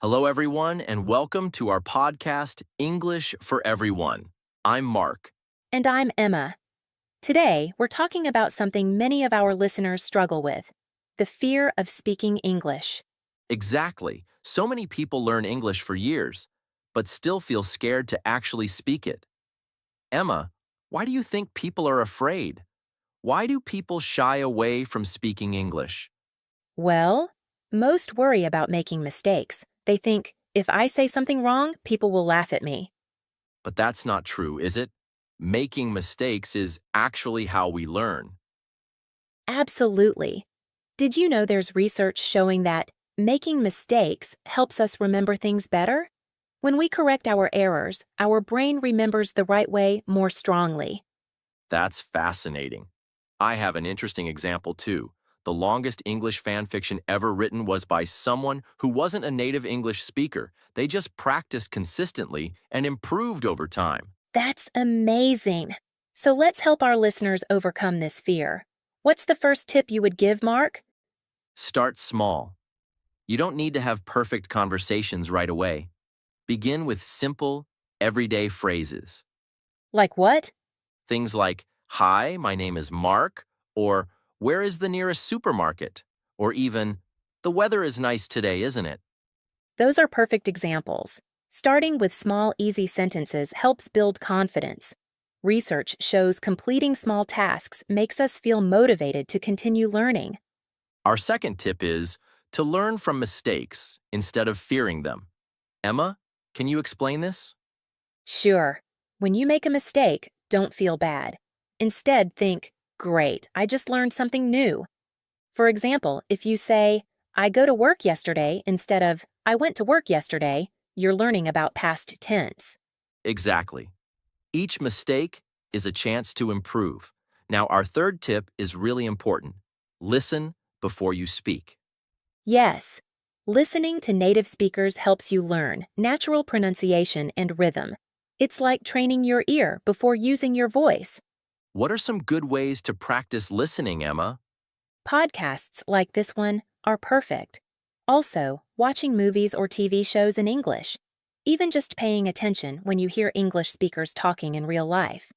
Hello, everyone, and welcome to our podcast, English for Everyone. I'm Mark. And I'm Emma. Today, we're talking about something many of our listeners struggle with: the fear of speaking English. Exactly. So many people learn English for years, but still feel scared to actually speak it. Emma, why do you think people are afraid? Why do people shy away from speaking English? Well, most worry about making mistakes. They think, if I say something wrong, people will laugh at me. But that's not true, is it? Making mistakes is actually how we learn. Absolutely. Did you know there's research showing that making mistakes helps us remember things better? When we correct our errors, our brain remembers the right way more strongly. That's fascinating. I have an interesting example too. The longest English fan fiction ever written was by someone who wasn't a native English speaker. They just practiced consistently and improved over time. That's amazing. So let's help our listeners overcome this fear. What's the first tip you would give, Mark? Start small. You don't need to have perfect conversations right away. Begin with simple, everyday phrases. Like what? Things like, "Hi, my name is Mark," or "Where is the nearest supermarket?" Or even, "The weather is nice today, isn't it?" Those are perfect examples. Starting with small, easy sentences helps build confidence. Research shows completing small tasks makes us feel motivated to continue learning. Our second tip is to learn from mistakes instead of fearing them. Emma, can you explain this? Sure, when you make a mistake, don't feel bad. Instead, think, great, I just learned something new. For example, if you say, I go to work yesterday instead of, I went to work yesterday, you're learning about past tense. Exactly. Each mistake is a chance to improve. Now, our third tip is really important. Listen before you speak. Yes, listening to native speakers helps you learn natural pronunciation and rhythm. It's like training your ear before using your voice. What are some good ways to practice listening, Emma? Podcasts like this one are perfect. Also, watching movies or TV shows in English. Even just paying attention when you hear English speakers talking in real life.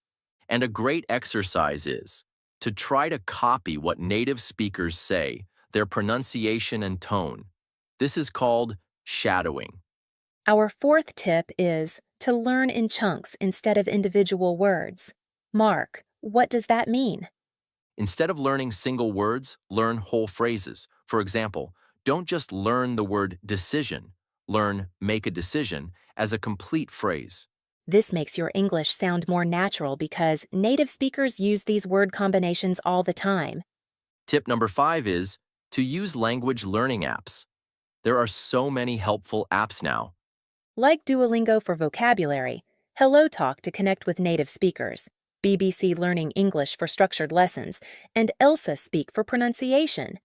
And a great exercise is to try to copy what native speakers say, their pronunciation and tone. This is called shadowing. Our fourth tip is to learn in chunks instead of individual words. Mark, what does that mean? Instead of learning single words, learn whole phrases. For example, don't just learn the word decision, learn make a decision as a complete phrase. This makes your English sound more natural because native speakers use these word combinations all the time. Tip number 5 is to use language learning apps. There are so many helpful apps now. Like Duolingo for vocabulary, HelloTalk to connect with native speakers, BBC Learning English for structured lessons, and Elsa Speak for pronunciation.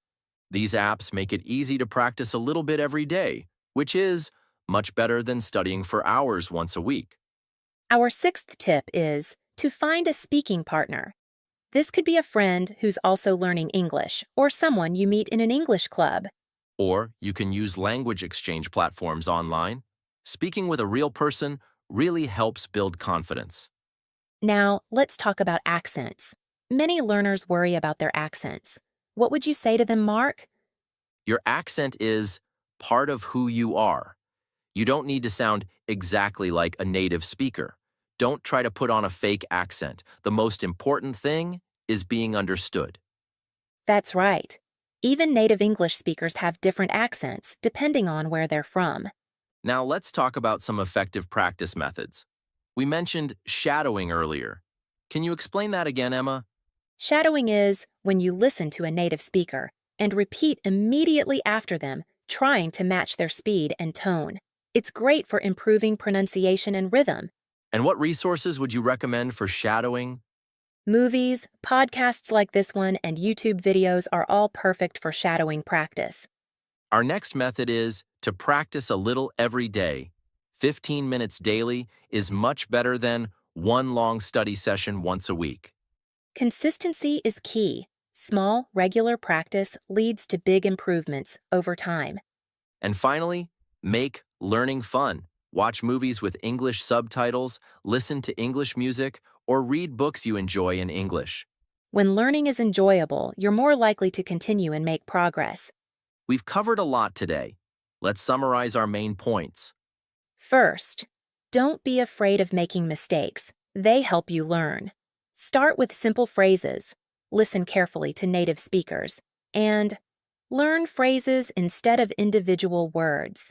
These apps make it easy to practice a little bit every day, which is much better than studying for hours once a week. Our sixth tip is to find a speaking partner. This could be a friend who's also learning English or someone you meet in an English club. Or you can use language exchange platforms online. Speaking with a real person really helps build confidence. Now, let's talk about accents. Many learners worry about their accents. What would you say to them, Mark? Your accent is part of who you are. You don't need to sound exactly like a native speaker. Don't try to put on a fake accent. The most important thing is being understood. That's right. Even native English speakers have different accents depending on where they're from. Now let's talk about some effective practice methods. We mentioned shadowing earlier. Can you explain that again, Emma? Shadowing is when you listen to a native speaker and repeat immediately after them, trying to match their speed and tone. It's great for improving pronunciation and rhythm. And what resources would you recommend for shadowing? Movies, podcasts like this one, and YouTube videos are all perfect for shadowing practice. Our next method is to practice a little every day. 15 minutes daily is much better than one long study session once a week. Consistency is key. Small, regular practice leads to big improvements over time. And finally, make Learning fun. Watch movies with English subtitles, listen to English music, or read books you enjoy in English. When learning is enjoyable, you're more likely to continue and make progress. We've covered a lot today. Let's summarize our main points. First, don't be afraid of making mistakes. They help you learn. Start with simple phrases, listen carefully to native speakers, and learn phrases instead of individual words.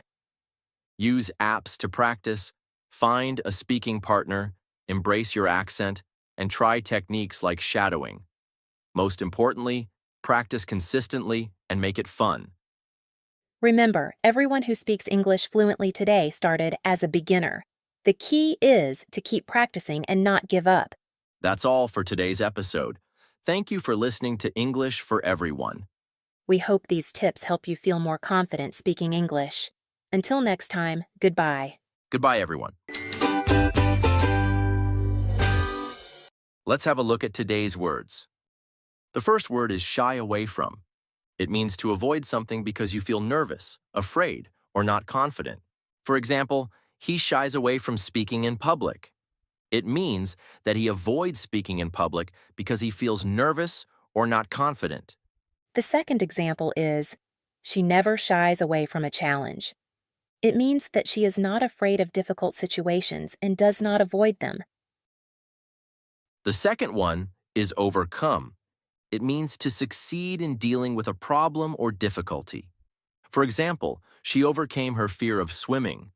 Use apps to practice, find a speaking partner, embrace your accent, and try techniques like shadowing. Most importantly, practice consistently and make it fun. Remember, everyone who speaks English fluently today started as a beginner. The key is to keep practicing and not give up. That's all for today's episode. Thank you for listening to English for Everyone. We hope these tips help you feel more confident speaking English. Until next time, goodbye. Goodbye, everyone. Let's have a look at today's words. The first word is shy away from. It means to avoid something because you feel nervous, afraid, or not confident. For example, he shies away from speaking in public. It means that he avoids speaking in public because he feels nervous or not confident. The second example is, she never shies away from a challenge. It means that she is not afraid of difficult situations and does not avoid them. The second one is overcome. It means to succeed in dealing with a problem or difficulty. For example, she overcame her fear of swimming.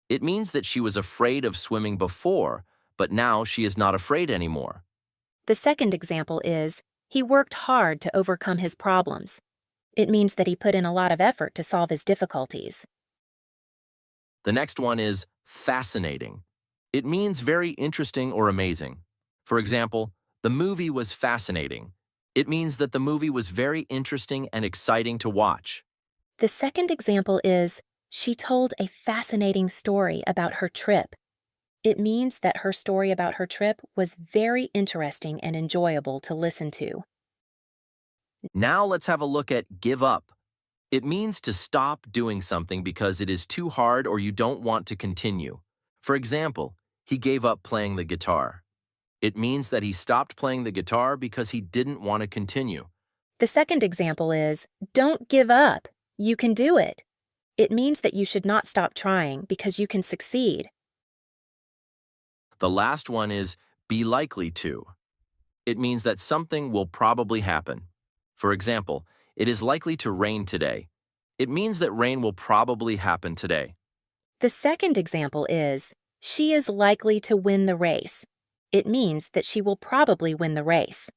It means that she was afraid of swimming before, but now she is not afraid anymore. The second example is, he worked hard to overcome his problems. It means that he put in a lot of effort to solve his difficulties. The next one is fascinating. It means very interesting or amazing. For example, the movie was fascinating. It means that the movie was very interesting and exciting to watch. The second example is, she told a fascinating story about her trip. It means that her story about her trip was very interesting and enjoyable to listen to. Now let's have a look at give up. It means to stop doing something because it is too hard or you don't want to continue. For example, he gave up playing the guitar. It means that he stopped playing the guitar because he didn't want to continue. The second example is, don't give up. You can do it. It means that you should not stop trying because you can succeed. The last one is be likely to. It means that something will probably happen. For example, it is likely to rain today. It means that rain will probably happen today. The second example is, she is likely to win the race. It means that she will probably win the race.